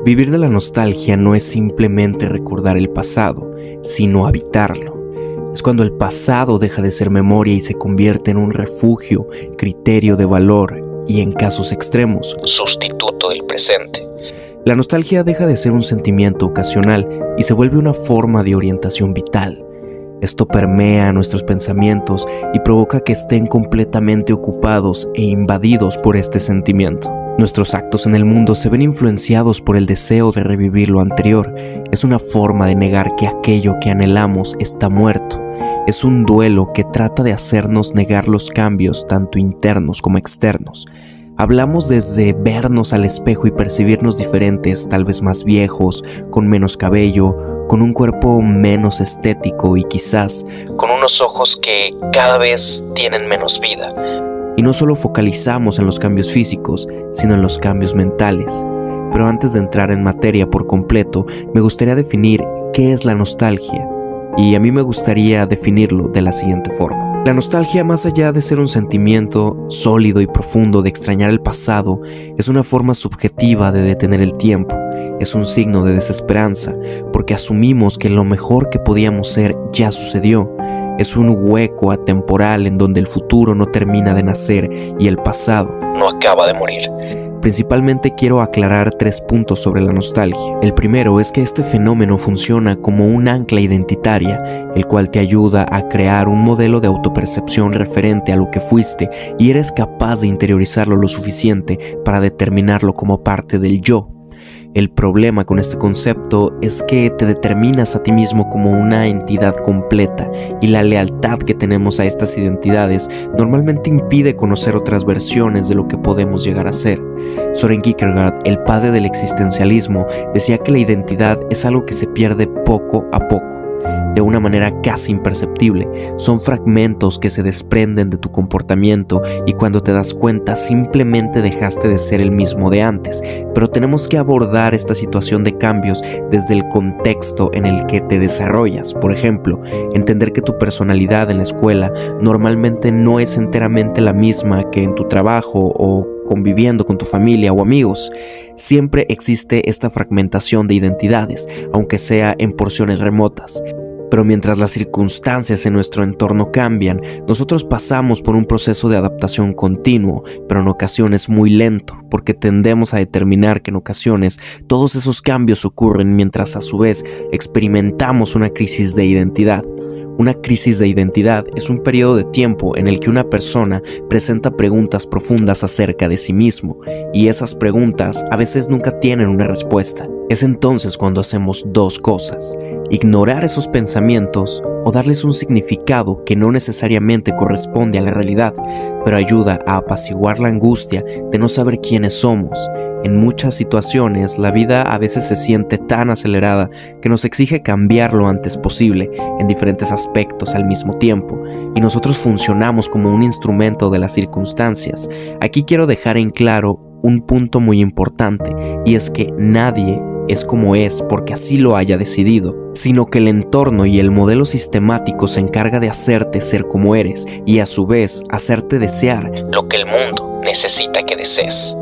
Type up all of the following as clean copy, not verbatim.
Vivir de la nostalgia no es simplemente recordar el pasado, sino habitarlo. Es cuando el pasado deja de ser memoria y se convierte en un refugio, criterio de valor y, en casos extremos, sustituto del presente. La nostalgia deja de ser un sentimiento ocasional y se vuelve una forma de orientación vital. Esto permea nuestros pensamientos y provoca que estén completamente ocupados e invadidos por este sentimiento. Nuestros actos en el mundo se ven influenciados por el deseo de revivir lo anterior. Es una forma de negar que aquello que anhelamos está muerto. Es un duelo que trata de hacernos negar los cambios, tanto internos como externos. Hablamos desde vernos al espejo y percibirnos diferentes, tal vez más viejos, con menos cabello, con un cuerpo menos estético y quizás con unos ojos que cada vez tienen menos vida. Y no solo focalizamos en los cambios físicos, sino en los cambios mentales. Pero antes de entrar en materia por completo, me gustaría definir qué es la nostalgia. Y a mí me gustaría definirlo de la siguiente forma. La nostalgia, más allá de ser un sentimiento sólido y profundo de extrañar el pasado, es una forma subjetiva de detener el tiempo. Es un signo de desesperanza, porque asumimos que lo mejor que podíamos ser ya sucedió. Es un hueco atemporal en donde el futuro no termina de nacer y el pasado no acaba de morir. Principalmente quiero aclarar 3 puntos sobre la nostalgia. El primero es que este fenómeno funciona como un ancla identitaria, el cual te ayuda a crear un modelo de autopercepción referente a lo que fuiste y eres capaz de interiorizarlo lo suficiente para determinarlo como parte del yo. El problema con este concepto es que te determinas a ti mismo como una entidad completa y la lealtad que tenemos a estas identidades normalmente impide conocer otras versiones de lo que podemos llegar a ser. Søren Kierkegaard, el padre del existencialismo, decía que la identidad es algo que se pierde poco a poco, de una manera casi imperceptible. Son fragmentos que se desprenden de tu comportamiento y cuando te das cuenta simplemente dejaste de ser el mismo de antes. Pero tenemos que abordar esta situación de cambios desde el contexto en el que te desarrollas. Por ejemplo, entender que tu personalidad en la escuela normalmente no es enteramente la misma que en tu trabajo o conviviendo con tu familia o amigos. Siempre existe esta fragmentación de identidades, aunque sea en porciones remotas. Pero mientras las circunstancias en nuestro entorno cambian, nosotros pasamos por un proceso de adaptación continuo, pero en ocasiones muy lento, porque tendemos a determinar que en ocasiones todos esos cambios ocurren mientras a su vez experimentamos una crisis de identidad. Una crisis de identidad es un periodo de tiempo en el que una persona presenta preguntas profundas acerca de sí mismo, y esas preguntas a veces nunca tienen una respuesta. Es entonces cuando hacemos 2 cosas: ignorar esos pensamientos o darles un significado que no necesariamente corresponde a la realidad, pero ayuda a apaciguar la angustia de no saber quiénes somos. En muchas situaciones, la vida a veces se siente tan acelerada que nos exige cambiar lo antes posible en diferentes aspectos al mismo tiempo, y nosotros funcionamos como un instrumento de las circunstancias. Aquí quiero dejar en claro un punto muy importante, y es que nadie es como es porque así lo haya decidido, sino que el entorno y el modelo sistemático se encarga de hacerte ser como eres y a su vez hacerte desear lo que el mundo necesita que desees.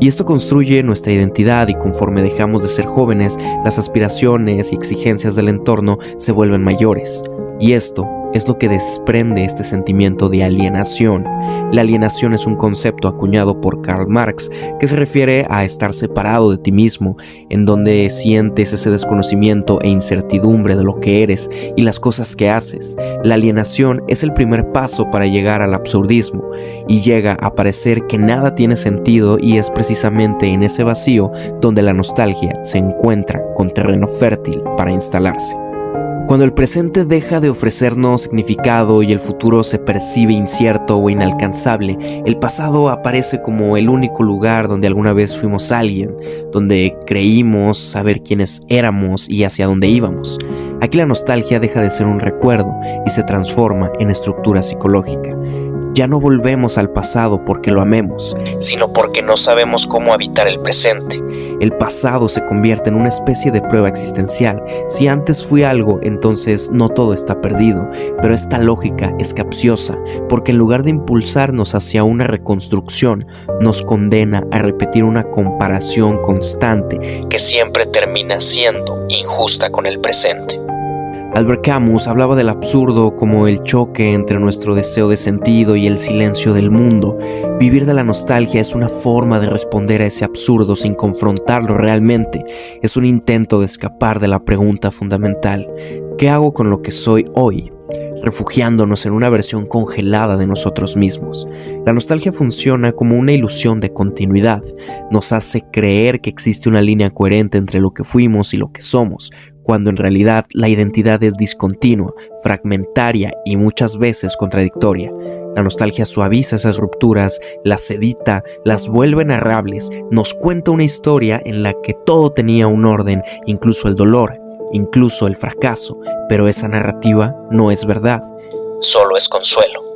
Y esto construye nuestra identidad, y conforme dejamos de ser jóvenes, las aspiraciones y exigencias del entorno se vuelven mayores. Y esto es lo que desprende este sentimiento de alienación. La alienación es un concepto acuñado por Karl Marx que se refiere a estar separado de ti mismo, en donde sientes ese desconocimiento e incertidumbre de lo que eres y las cosas que haces. La alienación es el primer paso para llegar al absurdismo, y llega a parecer que nada tiene sentido, y es precisamente en ese vacío donde la nostalgia se encuentra con terreno fértil para instalarse. Cuando el presente deja de ofrecernos significado y el futuro se percibe incierto o inalcanzable, el pasado aparece como el único lugar donde alguna vez fuimos alguien, donde creímos saber quiénes éramos y hacia dónde íbamos. Aquí la nostalgia deja de ser un recuerdo y se transforma en estructura psicológica. Ya no volvemos al pasado porque lo amemos, sino porque no sabemos cómo habitar el presente. El pasado se convierte en una especie de prueba existencial. Si antes fui algo, entonces no todo está perdido. Pero esta lógica es capciosa, porque en lugar de impulsarnos hacia una reconstrucción, nos condena a repetir una comparación constante que siempre termina siendo injusta con el presente. Albert Camus hablaba del absurdo como el choque entre nuestro deseo de sentido y el silencio del mundo. Vivir de la nostalgia es una forma de responder a ese absurdo sin confrontarlo realmente. Es un intento de escapar de la pregunta fundamental: ¿qué hago con lo que soy hoy?, refugiándonos en una versión congelada de nosotros mismos. La nostalgia funciona como una ilusión de continuidad. Nos hace creer que existe una línea coherente entre lo que fuimos y lo que somos, cuando en realidad la identidad es discontinua, fragmentaria y muchas veces contradictoria. La nostalgia suaviza esas rupturas, las edita, las vuelve narrables, nos cuenta una historia en la que todo tenía un orden, incluso el dolor, incluso el fracaso, pero esa narrativa no es verdad, solo es consuelo.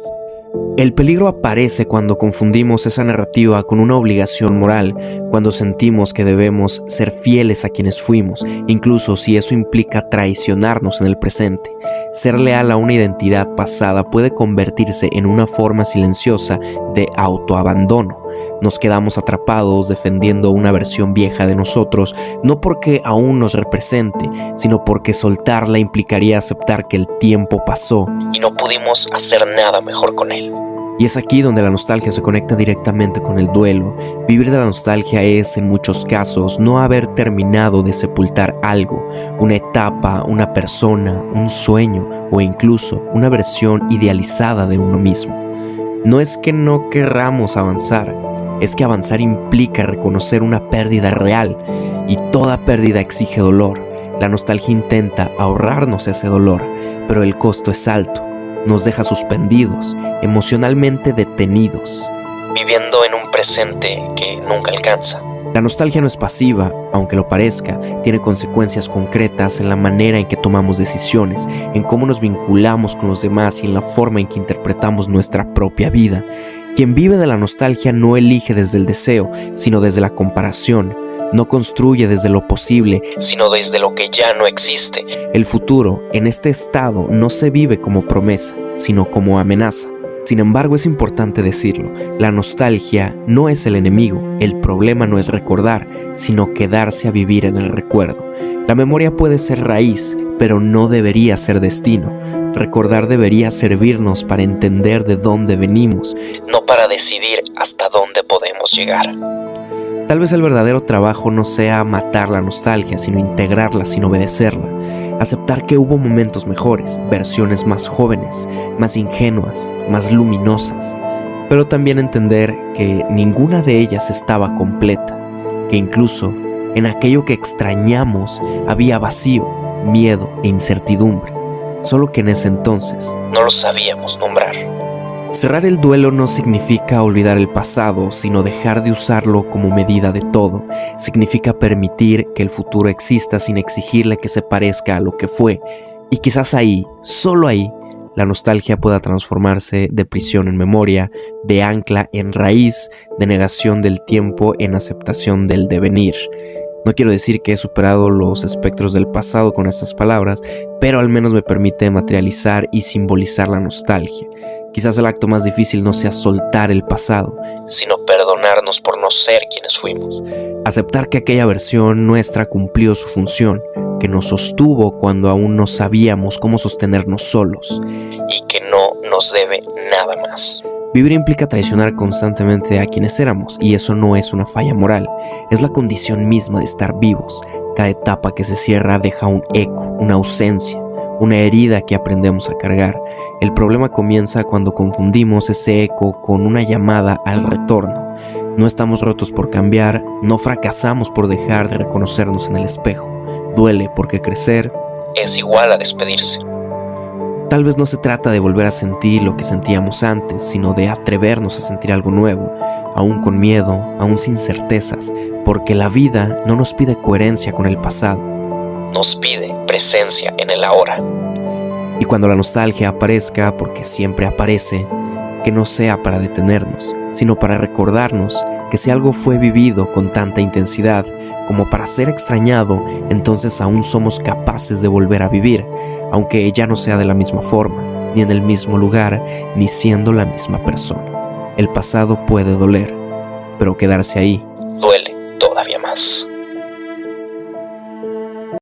El peligro aparece cuando confundimos esa narrativa con una obligación moral, cuando sentimos que debemos ser fieles a quienes fuimos, incluso si eso implica traicionarnos en el presente. Ser leal a una identidad pasada puede convertirse en una forma silenciosa de autoabandono. Nos quedamos atrapados defendiendo una versión vieja de nosotros, no porque aún nos represente, sino porque soltarla implicaría aceptar que el tiempo pasó y no pudimos hacer nada mejor con él. Y es aquí donde la nostalgia se conecta directamente con el duelo. Vivir de la nostalgia es, en muchos casos, no haber terminado de sepultar algo, una etapa, una persona, un sueño o incluso una versión idealizada de uno mismo. No es que no querramos avanzar, es que avanzar implica reconocer una pérdida real, y toda pérdida exige dolor. La nostalgia intenta ahorrarnos ese dolor, pero el costo es alto. Nos deja suspendidos, emocionalmente detenidos, viviendo en un presente que nunca alcanza. La nostalgia no es pasiva, aunque lo parezca. Tiene consecuencias concretas en la manera en que tomamos decisiones, en cómo nos vinculamos con los demás y en la forma en que interpretamos nuestra propia vida. Quien vive de la nostalgia no elige desde el deseo, sino desde la comparación. No construye desde lo posible, sino desde lo que ya no existe. El futuro, en este estado, no se vive como promesa, sino como amenaza. Sin embargo, es importante decirlo, la nostalgia no es el enemigo. El problema no es recordar, sino quedarse a vivir en el recuerdo. La memoria puede ser raíz, pero no debería ser destino. Recordar debería servirnos para entender de dónde venimos, no para decidir hasta dónde podemos llegar. Tal vez el verdadero trabajo no sea matar la nostalgia, sino integrarla sin obedecerla. Aceptar que hubo momentos mejores, versiones más jóvenes, más ingenuas, más luminosas. Pero también entender que ninguna de ellas estaba completa, que incluso en aquello que extrañamos había vacío, miedo e incertidumbre, solo que en ese entonces no lo sabíamos nombrar. Cerrar el duelo no significa olvidar el pasado, sino dejar de usarlo como medida de todo. Significa permitir que el futuro exista sin exigirle que se parezca a lo que fue. Y quizás ahí, solo ahí, la nostalgia pueda transformarse de prisión en memoria, de ancla en raíz, de negación del tiempo en aceptación del devenir. No quiero decir que he superado los espectros del pasado con estas palabras, pero al menos me permite materializar y simbolizar la nostalgia. Quizás el acto más difícil no sea soltar el pasado, sino perdonarnos por no ser quienes fuimos. Aceptar que aquella versión nuestra cumplió su función, que nos sostuvo cuando aún no sabíamos cómo sostenernos solos, y que no nos debe nada más. Vivir implica traicionar constantemente a quienes éramos, y eso no es una falla moral, es la condición misma de estar vivos. Cada etapa que se cierra deja un eco, una ausencia, una herida que aprendemos a cargar. El problema comienza cuando confundimos ese eco con una llamada al retorno. No estamos rotos por cambiar, no fracasamos por dejar de reconocernos en el espejo. Duele porque crecer es igual a despedirse. Tal vez no se trata de volver a sentir lo que sentíamos antes, sino de atrevernos a sentir algo nuevo, aún con miedo, aún sin certezas, porque la vida no nos pide coherencia con el pasado, nos pide presencia en el ahora. Y cuando la nostalgia aparezca, porque siempre aparece, que no sea para detenernos, sino para recordarnos que si algo fue vivido con tanta intensidad como para ser extrañado, entonces aún somos capaces de volver a vivir, aunque ya no sea de la misma forma, ni en el mismo lugar, ni siendo la misma persona. El pasado puede doler, pero quedarse ahí duele todavía más.